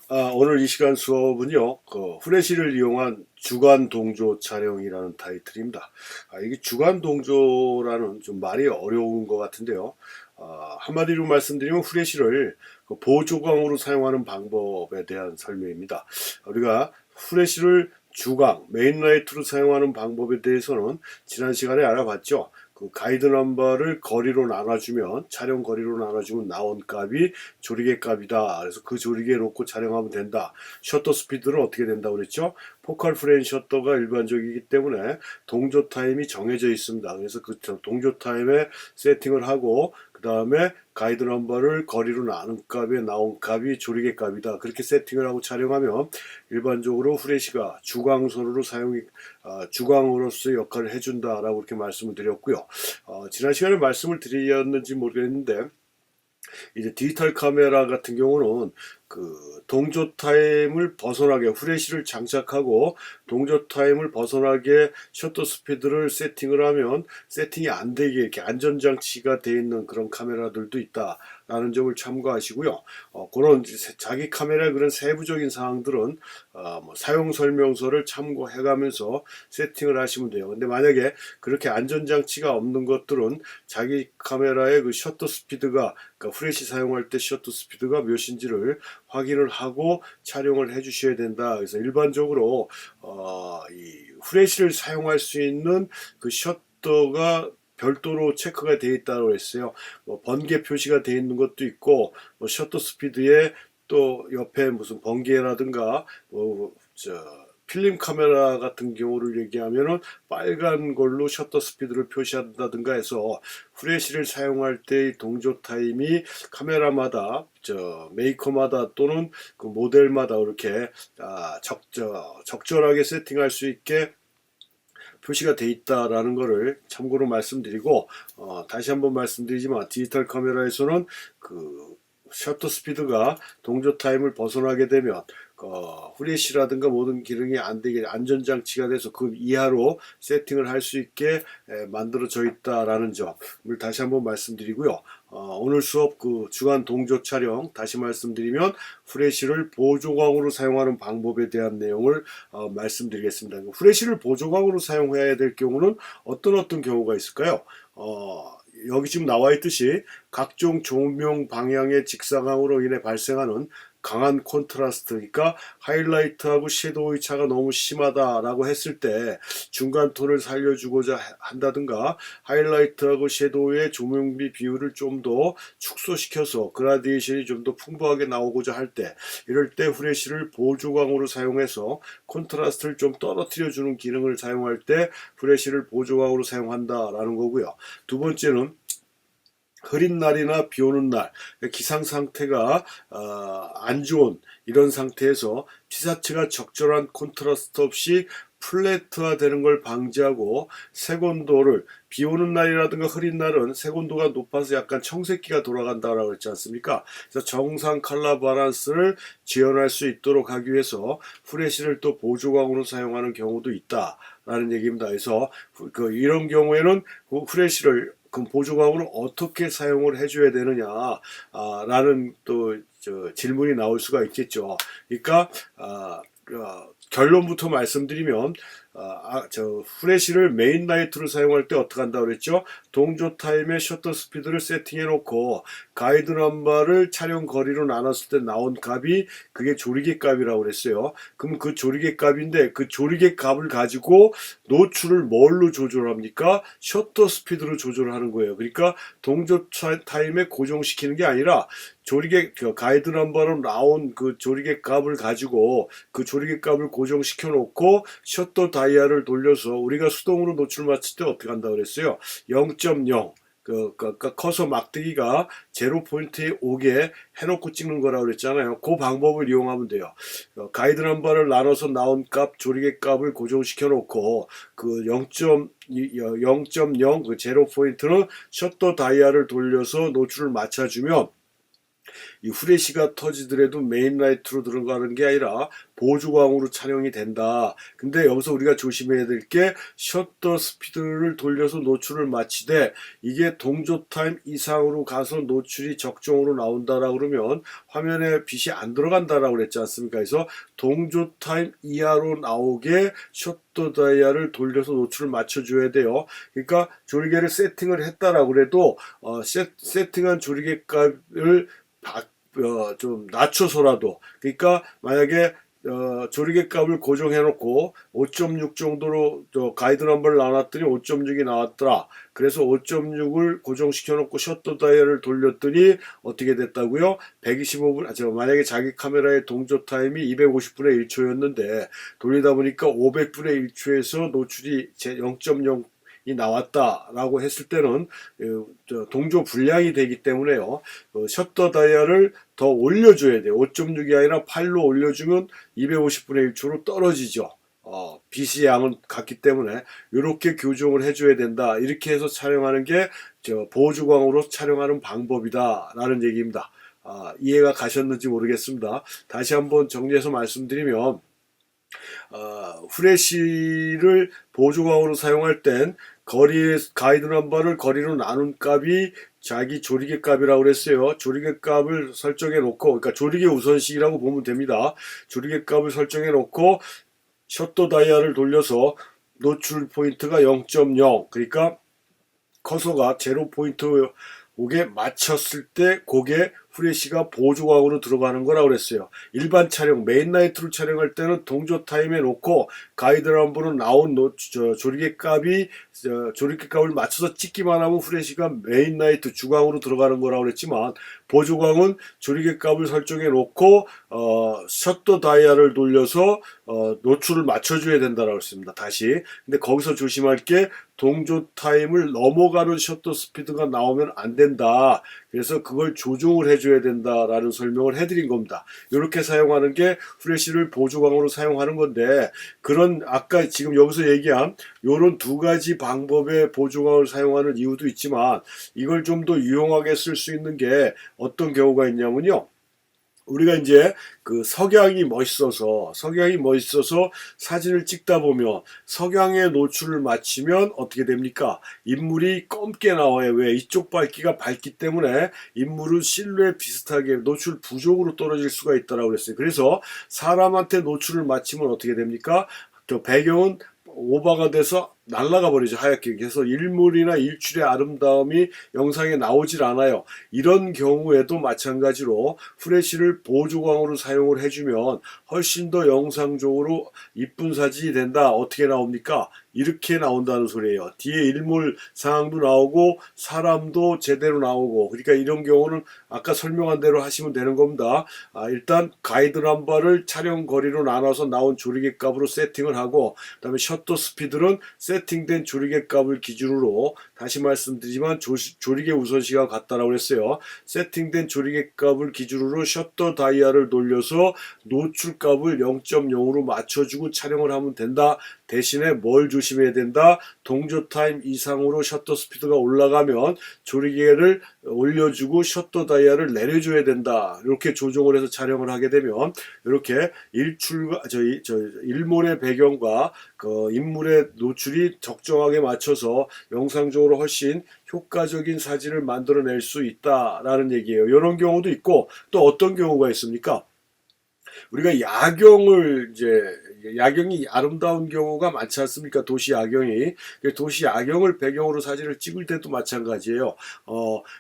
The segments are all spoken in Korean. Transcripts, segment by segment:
오늘 이 시간 수업은요, 후레쉬를 이용한 주간 동조 촬영이라는 타이틀입니다. 이게 주간 동조라는 좀 말이 어려운 것 같은데요. 한마디로 말씀드리면 후레쉬를 그 보조광으로 사용하는 방법에 대한 설명입니다. 우리가 후레쉬를 주광, 메인라이트로 사용하는 방법에 대해서는 지난 시간에 알아봤죠. 그 가이드 넘버를 거리로 나눠주면 촬영 거리로 나눠주면 나온 값이 조리개 값이다. 그래서 그 조리개에 놓고 촬영하면 된다. 셔터 스피드는 어떻게 된다고 그랬죠? 포컬 프레임 셔터가 일반적이기 때문에 동조 타임이 정해져 있습니다. 그래서 그 동조 타임에 세팅을 하고 그 다음에 가이드 넘버를 거리로 나눈 값에 나온 값이 조리개 값이다. 그렇게 세팅을 하고 촬영하면 일반적으로 후레쉬가 주광선으로 주광으로서의 역할을 해준다라고 이렇게 말씀을 드렸고요. 지난 시간에 말씀을 드렸는지 모르겠는데 이제 디지털 카메라 같은 경우는 그 동조 타임을 벗어나게 후레쉬를 장착하고 동조 타임을 벗어나게 셔터 스피드를 세팅을 하면 세팅이 안 되게 이렇게 안전장치가 되어 있는 그런 카메라들도 있다라는 점을 참고하시고요. 그런 자기 카메라의 그런 세부적인 사항들은 뭐 사용 설명서를 참고해가면서 세팅을 하시면 돼요. 근데 만약에 그렇게 안전장치가 없는 것들은 자기 카메라의 그 셔터 스피드가 그러니까 후레쉬 사용할 때 셔터 스피드가 몇인지를 확인을 하고 촬영을 해 주셔야 된다. 그래서 일반적으로 이 후레쉬를 사용할 수 있는 그 셔터가 별도로 체크가 되어 있다고 했어요. 뭐 번개 표시가 되어 있는 것도 있고 뭐 셔터 스피드에 또 옆에 무슨 번개라든가 필름 카메라 같은 경우를 얘기하면은 빨간 걸로 셔터 스피드를 표시한다든가 해서 후레쉬를 사용할 때의 동조 타임이 카메라마다 메이커마다 또는 그 모델마다 이렇게 적절하게 세팅할 수 있게 표시가 돼 있다라는 것을 참고로 말씀드리고 다시 한번 말씀드리지만 디지털 카메라에서는 그 셔터 스피드가 동조 타임을 벗어나게 되면 후레쉬라든가 모든 기능이 안 되게 안전장치가 돼서 그 이하로 세팅을 할 수 있게 만들어져 있다라는 점을 다시 한번 말씀드리고요. 오늘 수업 그 주간 동조 촬영 다시 말씀드리면 후레쉬를 보조광으로 사용하는 방법에 대한 내용을 말씀드리겠습니다. 후레쉬를 보조광으로 사용해야 될 경우는 어떤 경우가 있을까요? 여기 지금 나와 있듯이 각종 조명 방향의 직사광으로 인해 발생하는 강한 콘트라스트, 그러니까 하이라이트하고 섀도우의 차가 너무 심하다라고 했을 때 중간 톤을 살려주고자 한다든가 하이라이트하고 섀도우의 조명비 비율을 좀 더 축소시켜서 그라데이션이 좀 더 풍부하게 나오고자 할 때 이럴 때 후레쉬를 보조광으로 사용해서 콘트라스트를 좀 떨어뜨려 주는 기능을 사용할 때 후레쉬를 보조광으로 사용한다라는 거고요. 두 번째는 흐린 날이나 비 오는 날 기상 상태가 안 좋은 이런 상태에서 피사체가 적절한 콘트라스트 없이 플래트화 되는 걸 방지하고 색온도를 비 오는 날이라든가 흐린 날은 색온도가 높아서 약간 청색기가 돌아간다라고 했지 않습니까? 그래서 정상 컬러 바란스를 지원할 수 있도록 하기 위해서 후레쉬를 또 보조광으로 사용하는 경우도 있다라는 얘기입니다. 그래서 이런 경우에는 후레쉬를 그 보조광으로 어떻게 사용을 해줘야 되느냐 라는 또 질문이 나올 수가 있겠죠. 그러니까 결론부터 말씀드리면 후레쉬를 메인 라이트로 사용할 때 어떻게 한다고 그랬죠? 동조 타임의 셔터 스피드를 세팅해 놓고 가이드 넘버를 촬영 거리로 나눴을 때 나온 값이 그게 조리개 값이라고 그랬어요. 그럼 그 조리개 값인데 그 조리개 값을 가지고 노출을 뭘로 조절합니까? 셔터 스피드로 조절하는 거예요. 그러니까 동조 타임에 고정시키는 게 아니라 조리개 가이드 넘버로 나온 그 조리개 값을 가지고 그 조리개 값을 고정시켜 놓고 셔터 다이얼을 돌려서 우리가 수동으로 노출 맞출 때 어떻게 한다 그랬어요? 0.0 커서 막대기가 제로 포인트에 오게 해놓고 찍는 거라고 그랬잖아요. 그 방법을 이용하면 돼요. 가이드 넘버를 나눠서 나온 값, 조리개 값을 고정시켜 놓고 그 0.0 그 제로 포인트는 셔터 다이얼을 돌려서 노출을 맞춰주면 이 후레쉬가 터지더라도 메인 라이트로 들어가는 게 아니라 보조광으로 촬영이 된다. 근데 여기서 우리가 조심해야 될 게 셔터 스피드를 돌려서 노출을 마치되 이게 동조 타임 이상으로 가서 노출이 적정으로 나온다라고 그러면 화면에 빛이 안 들어간다라고 그랬지 않습니까? 그래서 동조 타임 이하로 나오게 셔터 다이얼을 돌려서 노출을 맞춰줘야 돼요. 그러니까 조리개를 세팅을 했다라고 그래도 세팅한 조리개 값을 좀 낮춰서라도, 그러니까 만약에 조리개 값을 고정해 놓고 5.6 정도로 가이드 넘버를 나눴더니 5.6이 나왔더라. 그래서 5.6을 고정시켜 놓고 셔터 다이얼을 돌렸더니 어떻게 됐다고요? 125분, 만약에 자기 카메라의 동조 타임이 250분의 1초였는데 돌리다 보니까 500분의 1초에서 노출이 0.0 이 나왔다라고 했을 때는 동조 불량이 되기 때문에요. 셔터 다이얼을 더 올려줘야 돼요. 5.6이 아니라 8로 올려주면 250분의 1초로 떨어지죠. 빛의 양은 같기 때문에 이렇게 교정을 해줘야 된다. 이렇게 해서 촬영하는 게 보조광으로 촬영하는 방법이다 라는 얘기입니다. 이해가 가셨는지 모르겠습니다. 다시 한번 정리해서 말씀드리면 후레쉬를 보조광으로 사용할 땐 가이드 넘버를 거리로 나눈 값이 자기 조리개 값이라고 그랬어요. 조리개 값을 설정해 놓고, 그러니까 조리개 우선식이라고 보면 됩니다. 조리개 값을 설정해 놓고 셔터 다이얼을 돌려서 노출 포인트가 0.0, 그러니까 커서가 제로 포인트 오게 맞췄을 때 그게 후레쉬가 보조광으로 들어가는 거라고 그랬어요. 일반 촬영, 메인 라이트로 촬영할 때는 동조 타임에 놓고 가이드 넘버로 나온 조리개 값이 조리개 값을 맞춰서 찍기만 하면 후레쉬가 메인 라이트 주광으로 들어가는 거라고 그랬지만 보조광은 조리개 값을 설정해 놓고 셔터 다이얼을 돌려서 노출을 맞춰줘야 된다라고 했습니다. 다시. 근데 거기서 조심할 게 동조 타임을 넘어가는 셔터 스피드가 나오면 안 된다. 그래서 그걸 조정을 해줘야 된다라는 설명을 해드린 겁니다. 이렇게 사용하는 게 후레쉬를 보조광으로 사용하는 건데, 그런 아까 지금 여기서 얘기한 이런 두 가지 방법의 보조광을 사용하는 이유도 있지만 이걸 좀 더 유용하게 쓸 수 있는 게 어떤 경우가 있냐면요. 우리가 이제 그 석양이 멋있어서 사진을 찍다 보면 석양의 노출을 맞추면 어떻게 됩니까? 인물이 검게 나와요. 왜? 이쪽 밝기가 밝기 때문에 인물은 실루엣 비슷하게 노출 부족으로 떨어질 수가 있다라고 그랬어요. 그래서 사람한테 노출을 맞추면 어떻게 됩니까? 저 배경은 오버가 돼서 날아가 버리죠. 하얗게. 그래서 일물이나 일출의 아름다움이 영상에 나오질 않아요. 이런 경우에도 마찬가지로 후레쉬를 보조광으로 사용을 해주면 훨씬 더 영상적으로 이쁜 사진이 된다. 어떻게 나옵니까? 이렇게 나온다는 소리예요. 뒤에 일몰 상황도 나오고 사람도 제대로 나오고, 그러니까 이런 경우는 아까 설명한 대로 하시면 되는 겁니다. 일단 가이드 넘버를 촬영 거리로 나눠서 나온 조리개 값으로 세팅을 하고, 그 다음에 셔터 스피드는 세팅된 조리개 값을 기준으로, 다시 말씀드리지만 조리개 우선시가 같다라고 했어요. 세팅된 조리개 값을 기준으로 셔터 다이얼을 돌려서 노출 값을 0.0으로 맞춰주고 촬영을 하면 된다. 대신에 뭘 조심해야 된다? 동조 타임 이상으로 셔터 스피드가 올라가면 조리개를 올려주고 셔터 다이얼을 내려줘야 된다. 이렇게 조정을 해서 촬영을 하게 되면 이렇게 일몰의 배경과 그 인물의 노출이 적정하게 맞춰서 영상적으로 훨씬 효과적인 사진을 만들어낼 수 있다라는 얘기예요. 이런 경우도 있고, 또 어떤 경우가 있습니까? 우리가 야경이 아름다운 경우가 많지 않습니까? 도시 야경이. 도시 야경을 배경으로 사진을 찍을 때도 마찬가지예요.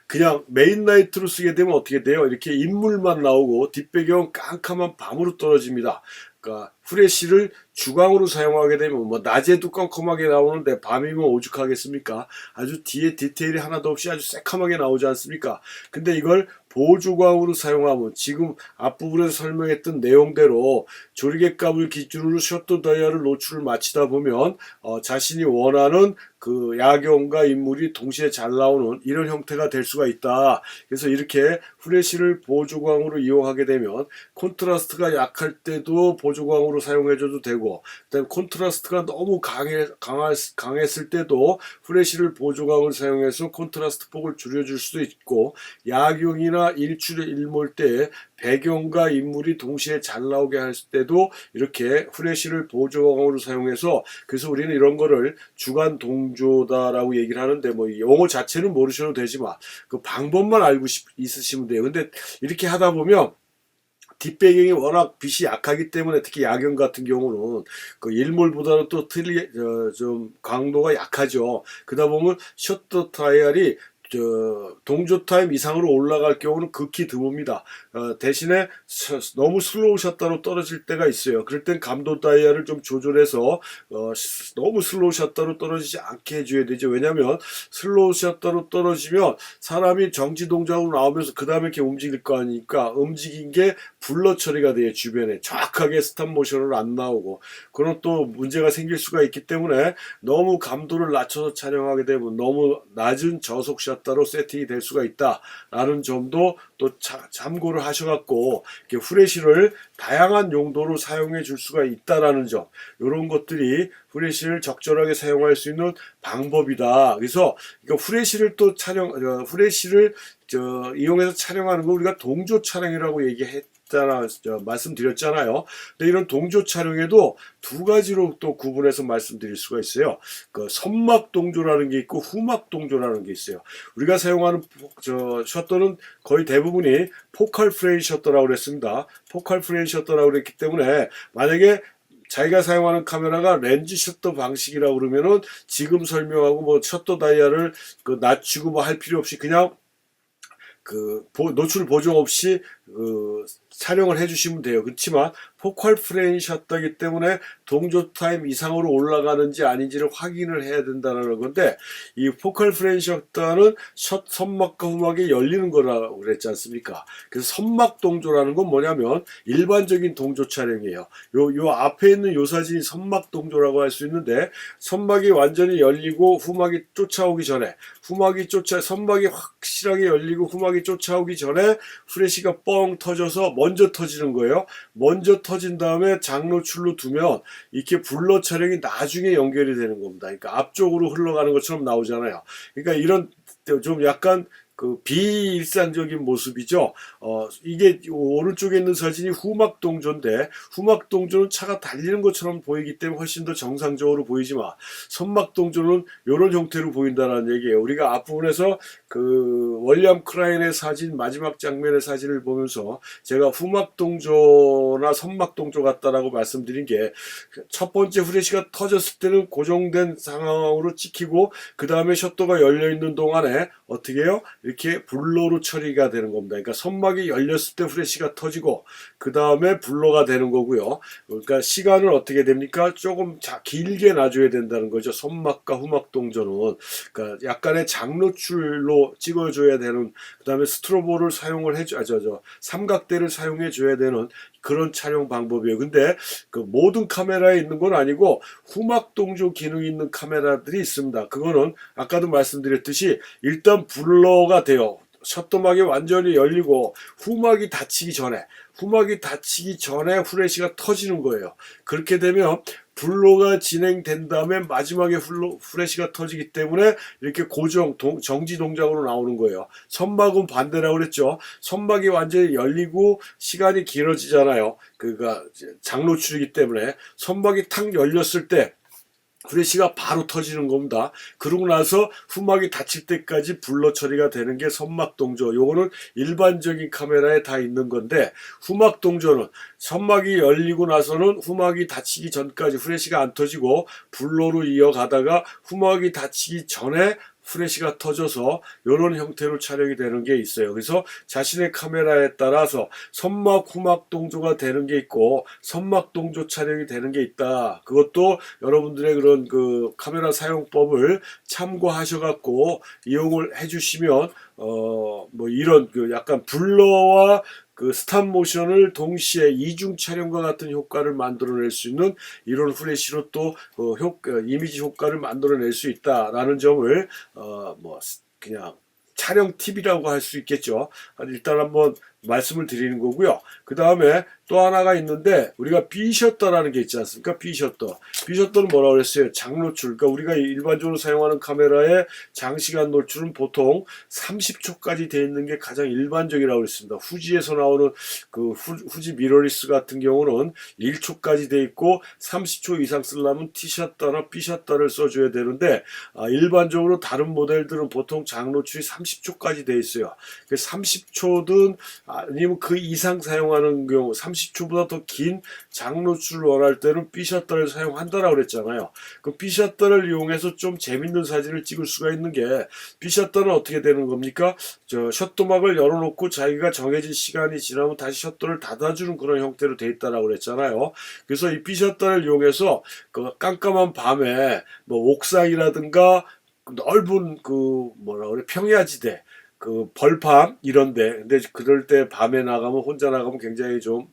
그냥 메인 라이트로 쓰게 되면 어떻게 돼요? 이렇게 인물만 나오고 뒷배경 깜깜한 밤으로 떨어집니다. 그러니까 후레쉬를 주광으로 사용하게 되면 낮에도 깜깜하게 나오는데 밤이면 오죽하겠습니까? 아주 뒤에 디테일이 하나도 없이 아주 새카맣게 나오지 않습니까? 근데 이걸 보조광으로 사용하면 지금 앞부분에서 설명했던 내용대로 조리개 값을 기준으로 셔터 다이얼을 노출을 마치다 보면 자신이 원하는 그 야경과 인물이 동시에 잘 나오는 이런 형태가 될 수가 있다. 그래서 이렇게 후레쉬를 보조광으로 이용하게 되면 콘트라스트가 약할 때도 보조광으로 사용해줘도 되고, 그다음 콘트라스트가 너무 강했을 때도 후레쉬를 보조광을 사용해서 콘트라스트 폭을 줄여줄 수도 있고, 야경이나 일출이나 일몰 때 배경과 인물이 동시에 잘 나오게 할 때도 이렇게 후레쉬를 보조광으로 사용해서, 그래서 우리는 이런 거를 주간 동조다라고 얘기를 하는데, 뭐 용어 자체는 모르셔도 되지만 그 방법만 알고 있으시면 돼요. 근데 이렇게 하다 보면 뒷배경이 워낙 빛이 약하기 때문에, 특히 야경 같은 경우는 그 일몰보다는 또 좀 강도가 약하죠. 그러다 보면 셔터 다이얼이 동조 타임 이상으로 올라갈 경우는 극히 드뭅니다. 대신에 너무 슬로우 셔터로 떨어질 때가 있어요. 그럴 땐 감도 다이얼을 좀 조절해서 너무 슬로우 셔터로 떨어지지 않게 해줘야 되죠. 왜냐하면 슬로우 셔터로 떨어지면 사람이 정지 동작으로 나오면서 그 다음에 이렇게 움직일 거 아니니까, 움직인 게 블러 처리가 돼요. 주변에 정확하게 스탑 모션으로 안 나오고, 그런 또 문제가 생길 수가 있기 때문에 너무 감도를 낮춰서 촬영하게 되면 너무 낮은 저속 셔터로 세팅이 될 수가 있다라는 점도 또 참고를 하셔갖고 후레쉬를 다양한 용도로 사용해 줄 수가 있다라는 점, 이런 것들이 후레쉬를 적절하게 사용할 수 있는 방법이다. 그래서 후레쉬를 또 후레쉬를 이용해서 촬영하는 거 우리가 동조 촬영이라고 말씀드렸잖아요. 근데 이런 동조 촬영에도 두 가지로 또 구분해서 말씀드릴 수가 있어요. 그 선막 동조라는 게 있고 후막 동조라는 게 있어요. 우리가 사용하는 셔터는 거의 대부분이 포컬 프레임 셔터라고 그랬습니다. 포컬 프레임 셔터라고 그랬기 때문에, 만약에 자기가 사용하는 카메라가 렌즈 셔터 방식이라고 그러면은 지금 설명하고 뭐 셔터 다이얼을 낮추고 뭐 할 필요 없이 그냥 노출 보정 없이 촬영을 해주시면 돼요. 그렇지만 포컬 프레임 셔터이기 때문에 동조 타임 이상으로 올라가는지 아닌지를 확인을 해야 된다는 건데, 이 포컬 프레임 셔터는 선막과 후막이 열리는 거라고 그랬지 않습니까? 그래서 선막 동조라는 건 뭐냐면 일반적인 동조 촬영이에요. 요 앞에 있는 요 사진이 선막 동조라고 할 수 있는데, 선막이 완전히 열리고 후막이 쫓아오기 전에, 선막이 확실하게 열리고 후막이 쫓아오기 전에 후레쉬가 뻥 터져서 먼저 터지는 거예요. 먼저 터진 다음에 장노출로 두면 이렇게 블러 촬영이 나중에 연결이 되는 겁니다. 그러니까 앞쪽으로 흘러가는 것처럼 나오잖아요. 그러니까 이런 좀 약간 비일상적인 모습이죠. 이게 오른쪽에 있는 사진이 후막 동조인데, 후막 동조는 차가 달리는 것처럼 보이기 때문에 훨씬 더 정상적으로 보이지만, 선막 동조는 이런 형태로 보인다는 얘기예요. 우리가 앞부분에서 월리엄 크라인의 사진, 마지막 장면의 사진을 보면서 제가 후막 동조나 선막 동조 같다라고 말씀드린 게, 첫 번째 후레쉬가 터졌을 때는 고정된 상황으로 찍히고, 그 다음에 셔터가 열려 있는 동안에 어떻게 해요? 이렇게 블러로 처리가 되는 겁니다. 그러니까 선막이 열렸을 때 후레쉬가 터지고 그 다음에 블러가 되는 거고요. 그러니까 시간을 어떻게 됩니까? 조금 길게 놔줘야 된다는 거죠. 선막과 후막 동조는. 그러니까 약간의 장노출로 찍어줘야 되는, 그 다음에 스트로보를 사용을 삼각대를 사용해 줘야 되는 그런 촬영 방법이에요. 근데 모든 카메라에 있는 건 아니고 후막 동조 기능이 있는 카메라들이 있습니다. 그거는 아까도 말씀드렸듯이 일단 블러가 돼요. 셔터막이 완전히 열리고 후막이 닫히기 전에 후레쉬가 터지는 거예요. 그렇게 되면 블러가 진행된 다음에 마지막에 후레쉬가 터지기 때문에 이렇게 정지 동작으로 나오는 거예요. 선막은 반대라고 그랬죠. 선막이 완전히 열리고 시간이 길어지잖아요. 그러니까 장노출이기 때문에 선막이 탁 열렸을 때 후레쉬가 바로 터지는 겁니다. 그러고 나서 후막이 닫힐 때까지 블러 처리가 되는 게 선막 동조. 요거는 일반적인 카메라에 다 있는 건데, 후막 동조는 선막이 열리고 나서는 후막이 닫히기 전까지 후레쉬가 안 터지고 블러로 이어가다가 후막이 닫히기 전에 후레쉬가 터져서 이런 형태로 촬영이 되는 게 있어요. 그래서 자신의 카메라에 따라서 선막, 후막 동조가 되는 게 있고 선막 동조 촬영이 되는 게 있다. 그것도 여러분들의 그런 카메라 사용법을 참고하셔갖고 이용을 해주시면 뭐 이런 약간 블러와 스탑 모션을 동시에 이중 촬영과 같은 효과를 만들어낼 수 있는 이런 후레쉬로 또 이미지 효과를 만들어낼 수 있다라는 점을 뭐 그냥 촬영 팁이라고 할 수 있겠죠. 일단 한번 말씀을 드리는 거고요. 그 다음에 또 하나가 있는데 우리가 B셔터라는 게 있지 않습니까? B셔터. B셔터는 뭐라고 그랬어요? 장노출. 그러니까 우리가 일반적으로 사용하는 카메라의 장시간 노출은 보통 30초까지 돼 있는 게 가장 일반적이라고 그랬습니다. 후지에서 나오는 그 후지 미러리스 같은 경우는 1초까지 돼 있고 30초 이상 쓰려면 T셔터나 B셔터를 써줘야 되는데 일반적으로 다른 모델들은 보통 장노출이 30초까지 돼 있어요. 30초든 아니면 그 이상 사용하는 경우 30초보다 더 긴 장노출을 원할 때는 B셔터를 사용한다라고 그랬잖아요. 그 B셔터를 이용해서 좀 재밌는 사진을 찍을 수가 있는 게 B셔터는 어떻게 되는 겁니까? 셔터막을 열어놓고 자기가 정해진 시간이 지나면 다시 셔터를 닫아주는 그런 형태로 돼 있다라고 그랬잖아요. 그래서 이 B셔터를 이용해서 그 깜깜한 밤에 뭐 옥상이라든가 넓은 그 뭐라 그래 평야지대 그 벌판 이런데 근데 그럴 때 밤에 나가면 혼자 나가면 굉장히 좀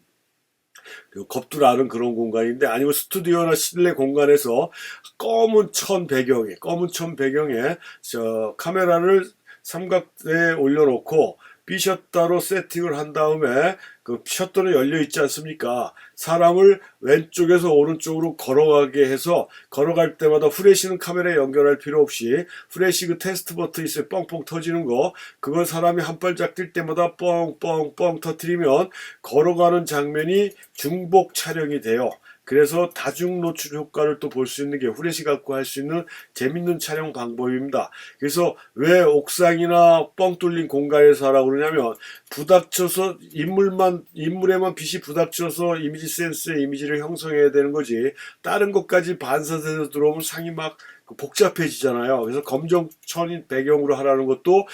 겁도 나는 그런 공간인데 아니면 스튜디오나 실내 공간에서 검은 천 배경에 저 카메라를 삼각대에 올려놓고 B셔터로 세팅을 한 다음에 그 셔터는 열려 있지 않습니까? 사람을 왼쪽에서 오른쪽으로 걸어가게 해서 걸어갈 때마다 후레쉬는 카메라에 연결할 필요 없이 후레쉬 그 테스트 버튼 있어요. 뻥뻥 터지는 거. 그걸 사람이 한 발짝 뛸 때마다 뻥뻥뻥 터뜨리면 걸어가는 장면이 중복 촬영이 돼요. 그래서 다중 노출 효과를 또 볼 수 있는 게 후레쉬 갖고 할 수 있는 재밌는 촬영 방법입니다. 그래서 왜 옥상이나 뻥 뚫린 공간에서 하라고 그러냐면 부닥쳐서 인물에만 빛이 부닥쳐서 이미지 센스의 이미지를 형성해야 되는 거지 다른 것까지 반사돼서 들어오면 상이 막 복잡해지잖아요. 그래서 검정천인 배경으로 하라는 것도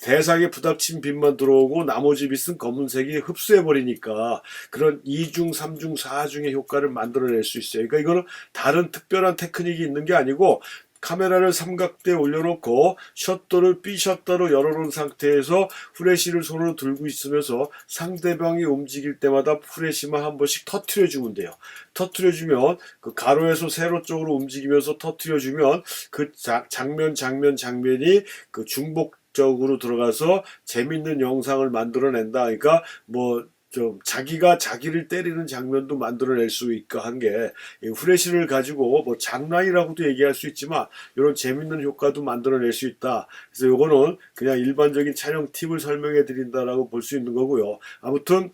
대상에 부닥친 빛만 들어오고 나머지 빛은 검은색이 흡수해버리니까 그런 2중, 3중, 4중의 효과를 만들어낼 수 있어요. 그러니까 이거는 다른 특별한 테크닉이 있는 게 아니고 카메라를 삼각대에 올려놓고 셔터를 B셔터로 열어놓은 상태에서 후레쉬를 손으로 들고 있으면서 상대방이 움직일 때마다 후레쉬만 한 번씩 터트려주면 돼요. 터트려주면 그 가로에서 세로 쪽으로 움직이면서 터트려주면 그 장면이 그 중복적으로 들어가서 재밌는 영상을 만들어낸다. 그러니까 뭐 좀 자기가 자기를 때리는 장면도 만들어낼 수 있고 한 게 후레쉬를 가지고 뭐 장난이라고도 얘기할 수 있지만 이런 재밌는 효과도 만들어낼 수 있다. 그래서 요거는 그냥 일반적인 촬영 팁을 설명해 드린다라고 볼 수 있는 거고요. 아무튼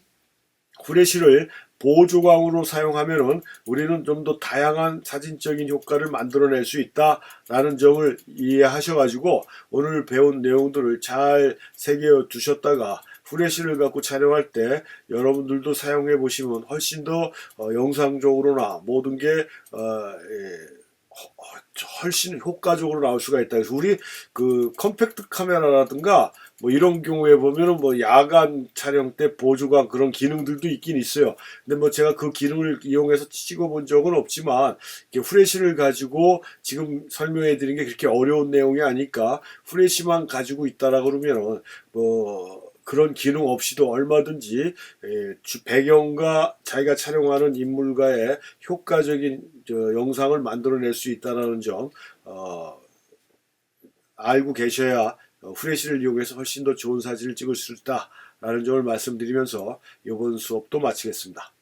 후레쉬를 보조광으로 사용하면은 우리는 좀 더 다양한 사진적인 효과를 만들어낼 수 있다라는 점을 이해하셔가지고 오늘 배운 내용들을 잘 새겨 두셨다가 후레쉬를 갖고 촬영할 때 여러분들도 사용해 보시면 훨씬 더 영상적으로나 모든 게 훨씬 효과적으로 나올 수가 있다. 그래서 우리 그 컴팩트 카메라라든가 뭐 이런 경우에 보면은 뭐 야간 촬영 때 보조광 그런 기능들도 있긴 있어요. 근데 뭐 제가 그 기능을 이용해서 찍어 본 적은 없지만 후레쉬를 가지고 지금 설명해 드린 게 그렇게 어려운 내용이 아니까 후레쉬만 가지고 있다라 그러면은 뭐 그런 기능 없이도 얼마든지 배경과 자기가 촬영하는 인물과의 효과적인 영상을 만들어낼 수 있다는 점 알고 계셔야 후레쉬를 이용해서 훨씬 더 좋은 사진을 찍을 수 있다라는 점을 말씀드리면서 이번 수업도 마치겠습니다.